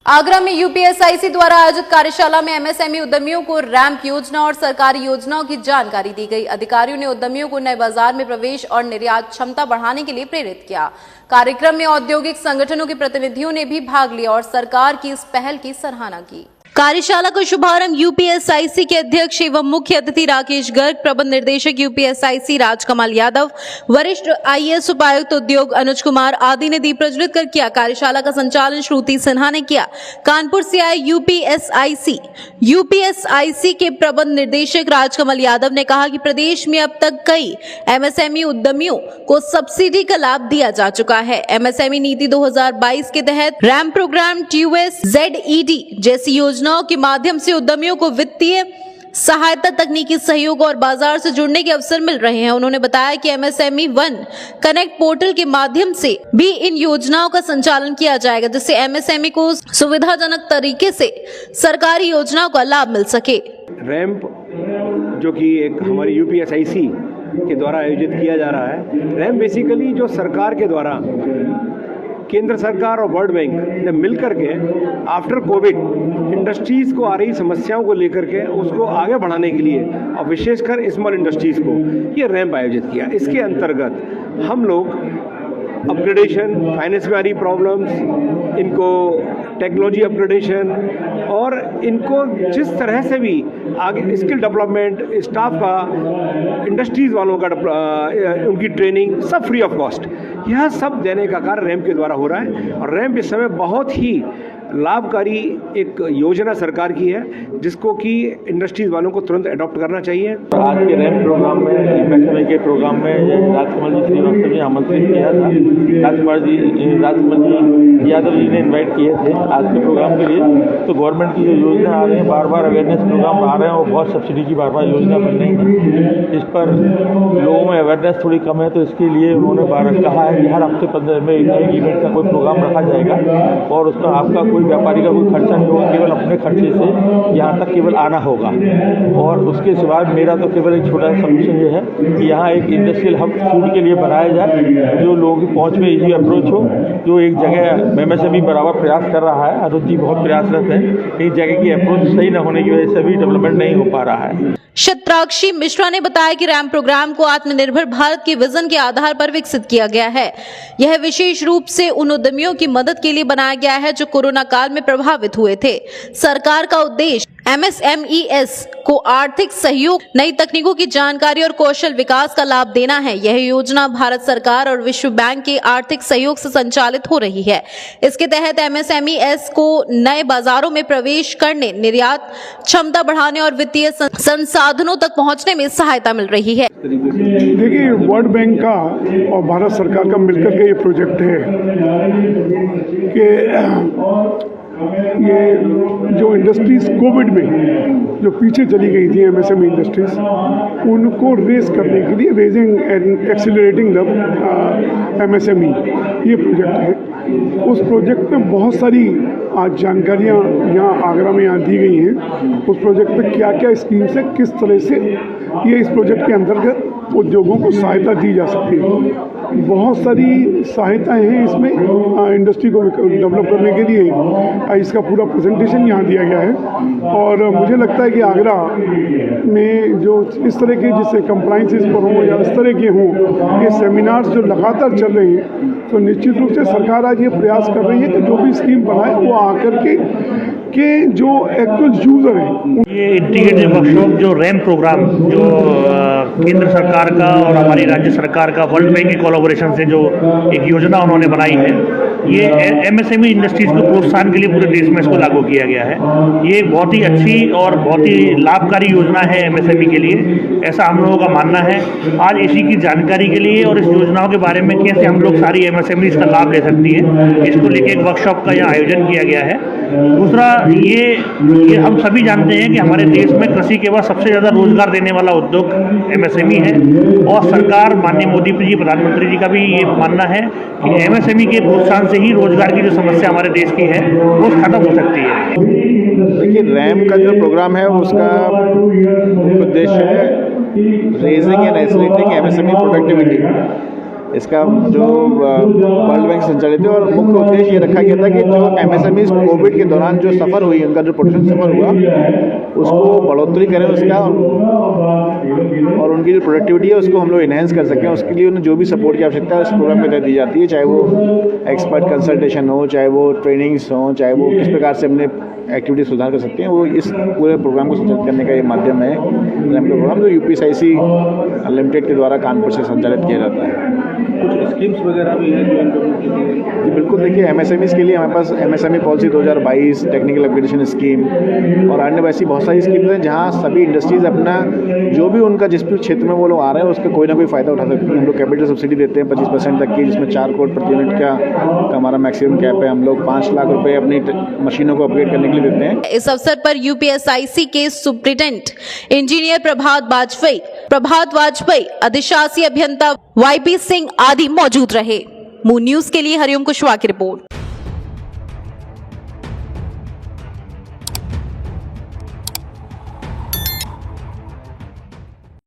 आगरा में यूपीएसआईसी द्वारा आयोजित कार्यशाला में एमएसएमई उद्यमियों को रैंप योजना और सरकारी योजनाओं की जानकारी दी गई। अधिकारियों ने उद्यमियों को नए बाजार में प्रवेश और निर्यात क्षमता बढ़ाने के लिए प्रेरित किया। कार्यक्रम में औद्योगिक संगठनों के प्रतिनिधियों ने भी भाग लिया और सरकार की इस पहल की सराहना की। कार्यशाला का शुभारंभ यूपीएसआईसी के अध्यक्ष एवं मुख्य अतिथि राकेश गर्ग, प्रबंध निदेशक यूपीएसआईसी राजकमल यादव, वरिष्ठ आईएएस उपायुक्त उद्योग अनुज कुमार आदि ने दीप प्रज्वलित कर किया। कार्यशाला का संचालन श्रुति सिन्हा ने किया। कानपुर से आए यूपीएसआईसी के प्रबंध निदेशक राजकमल यादव ने कहा कि प्रदेश में अब तक कई एमएसएमई उद्यमियों को सब्सिडी का लाभ दिया जा चुका है। एमएसएमई नीति 2022 के तहत रैंप प्रोग्राम, टीयूएस, जेडईडी जैसी योजनाओं के माध्यम से उद्यमियों को वित्तीय सहायता, तकनीकी सहयोग और बाजार से जुड़ने के अवसर मिल रहे हैं। उन्होंने बताया कि एमएसएमई वन कनेक्ट पोर्टल के माध्यम से भी इन योजनाओं का संचालन किया जाएगा, जिससे एमएसएमई को सुविधाजनक तरीके से सरकारी योजनाओं का लाभ मिल सके। रैंप जो कि एक हमारी यूपीएसआईसी के द्वारा आयोजित किया जा रहा है। रैंप बेसिकली जो सरकार के द्वारा केंद्र सरकार और वर्ल्ड बैंक ने मिलकर के आफ्टर कोविड इंडस्ट्रीज़ को आ रही समस्याओं को लेकर के उसको आगे बढ़ाने के लिए और विशेषकर स्मॉल इंडस्ट्रीज़ को ये रैंप आयोजित किया। इसके अंतर्गत हम लोग अपग्रेडेशन, फाइनेंस में आ रही प्रॉब्लम्स, इनको टेक्नोलॉजी अपग्रेडेशन और इनको जिस तरह से भी आगे स्किल डेवलपमेंट, स्टाफ का, इंडस्ट्रीज़ वालों का उनकी ट्रेनिंग सब फ्री ऑफ कॉस्ट, यह सब देने का कार्य रैंप के द्वारा हो रहा है। और रैंप इस समय बहुत ही लाभकारी एक योजना सरकार की है, जिसको कि इंडस्ट्रीज वालों को तुरंत अडॉप्ट करना चाहिए। आज के रैंप प्रोग्राम में, एमएसएमई के प्रोग्राम में राजकमल जी श्रीवास्तव ने आमंत्रित किया था। राजकमल जी यादव जी ने इन्वाइट किए थे आज के प्रोग्राम के लिए। तो गवर्नमेंट की जो योजना आ रही है, बार बार अवेयरनेस प्रोग्राम आ रहे हैं और बहुत सब्सिडी की बार बार योजना बन रही है। इस पर लोगों में अवेयरनेस थोड़ी कम है, तो इसके लिए उन्होंने बार कहा है कि हर हफ्ते 15 में एक इवेंट का कोई प्रोग्राम रखा जाएगा और उसका आपका कोई व्यापारी का कोई खर्चा नहीं होगा, केवल अपने खर्चे से यहाँ तक केवल आना होगा। और उसके सिवा मेरा तो केवल एक छोटा सा सबमिशन ये है कि यहाँ एक इंडस्ट्रियल हब फूड के लिए बनाया जाए, जो लोगों की पहुँच में इजी अप्रोच हो। जो एक जगह एमएसएमई बराबर प्रयास कर रहा है, अनुज जी बहुत प्रयासरत है, एक जगह की अप्रोच सही न होने की वजह से भी डेवलपमेंट नहीं हो पा रहा है। शत्राक्षी मिश्रा ने बताया कि रैंप प्रोग्राम को आत्मनिर्भर भारत के विजन के आधार पर विकसित किया गया है। यह विशेष रूप से उन उद्यमियों की मदद के लिए बनाया गया है जो कोरोना काल में प्रभावित हुए थे। सरकार का उद्देश्य एमएसएमईएस को आर्थिक सहयोग, नई तकनीकों की जानकारी और कौशल विकास का लाभ देना है। यह योजना भारत सरकार और विश्व बैंक के आर्थिक सहयोग से संचालित हो रही है। इसके तहत एमएसएमईएस को नए बाजारों में प्रवेश करने, निर्यात क्षमता बढ़ाने और वित्तीय संसाधनों तक पहुंचने में सहायता मिल रही है। देखिए, वर्ल्ड बैंक का और भारत सरकार का मिलकर के ये प्रोजेक्ट है कि ये जो इंडस्ट्रीज कोविड में जो पीछे चली गई थी, एमएसएमई इंडस्ट्रीज, उनको रेज करने के लिए, raising and accelerating the MSME, ये प्रोजेक्ट है। उस प्रोजेक्ट में बहुत सारी आज जानकारियाँ यहाँ आगरा में यहाँ दी गई हैं। उस प्रोजेक्ट में क्या क्या स्कीम्स है, किस तरह से ये इस प्रोजेक्ट के अंतर्गत उद्योगों को सहायता दी जा सकती है। बहुत सारी सहायताएं हैं इसमें इंडस्ट्री को डेवलप करने के लिए। इसका पूरा प्रेजेंटेशन यहाँ दिया गया है और मुझे लगता है कि आगरा में जो इस तरह के, जैसे कंप्लाइंसेस पर हों या इस तरह के हों, ये सेमिनार्स जो लगातार चल रहे हैं, तो निश्चित रूप से सरकार आज ये प्रयास कर रही है कि जो भी स्कीम बनाए वो आकर के जो एक्चुअल यूजर हैं। ये इंटीग्रेटेड वर्कशॉप जो रैंप प्रोग्राम, जो केंद्र सरकार का और हमारी राज्य सरकार का वर्ल्ड बैंक की कोलैबोरेशन से जो एक योजना उन्होंने बनाई है, ये एमएसएमई इंडस्ट्रीज को प्रोत्साहन के लिए पूरे देश में इसको लागू किया गया है। ये बहुत ही अच्छी और बहुत ही लाभकारी योजना है एमएसएमई के लिए, ऐसा हम लोगों का मानना है। आज इसी की जानकारी के लिए और इस योजनाओं के बारे में कैसे हम लोग सारी एमएसएमई इसका लाभ ले सकती है, इसको लेकर एक वर्कशॉप का यहाँ आयोजन किया गया है। दूसरा, ये हम सभी जानते हैं कि हमारे देश में कृषि के बाद सबसे ज़्यादा रोजगार देने वाला उद्योग एमएसएमई है और सरकार, माननीय मोदी जी, प्रधानमंत्री जी का भी ये मानना है कि एमएसएमई के प्रोत्साहन से ही रोजगार की जो समस्या हमारे देश की है वो खत्म हो सकती है। देखिए, रैंप का जो प्रोग्राम है उसका उद्देश्य है raising and accelerating MSME productivity. इसका जो वर्ल्ड बैंक संचालित है, और मुख्य उद्देश्य ये रखा गया था कि जो MSMEs कोविड के दौरान जो सफ़र हुई, उनका जो प्रोडक्शन सफ़र हुआ, उसको बढ़ोतरी करें उसका, और उनकी जो प्रोडक्टिविटी है उसको हम लोग इन्हेंस कर सकें। उसके लिए उन्हें जो भी सपोर्ट की आवश्यकता है उस प्रोग्राम के तहत दी जाती है, चाहे वो एक्सपर्ट कंसल्टेशन हो, चाहे वो ट्रेनिंग्स हो, चाहे वो किस प्रकार से अपने एक्टिविटी सुधार कर सकते हैं, वो इस पूरे प्रोग्राम को संचालित करने का ये माध्यम है रैम प्रोग्राम, जो UPSIC लिमिटेड के द्वारा कानपुर से संचालित किया जाता है। कुछ स्कीम्स वगैरह भी हैं जो इन लोगों के लिए? जी बिल्कुल, देखिए MSMEs के लिए हमारे पास MSME policy 2022, technical upgradation scheme और अन्य वैसी बहुत सारी स्कीम्स हैं जहाँ सभी इंडस्ट्रीज़ अपना जो भी उनका जिस भी क्षेत्र में वो लोग आ रहे हैं उसका कोई ना कोई फ़ायदा उठा सकते हैं। हम लोग कैपिटल सब्सिडी देते हैं 25% तक की, जिसमें 4 करोड़ प्रति यूनिट का हमारा मैक्सिमम कैप है। हम लोग 5 लाख रुपये अपनी मशीनों को अपग्रेड करने के लिए देते हैं। इस अवसर पर UPSIC के सुप्रिटेंडेंट इंजीनियर प्रभात वाजपेयी, अधिशासी अभियंता YP सिंह आदि मौजूद रहे। मून न्यूज के लिए हरिओम कुशवाहा की रिपोर्ट।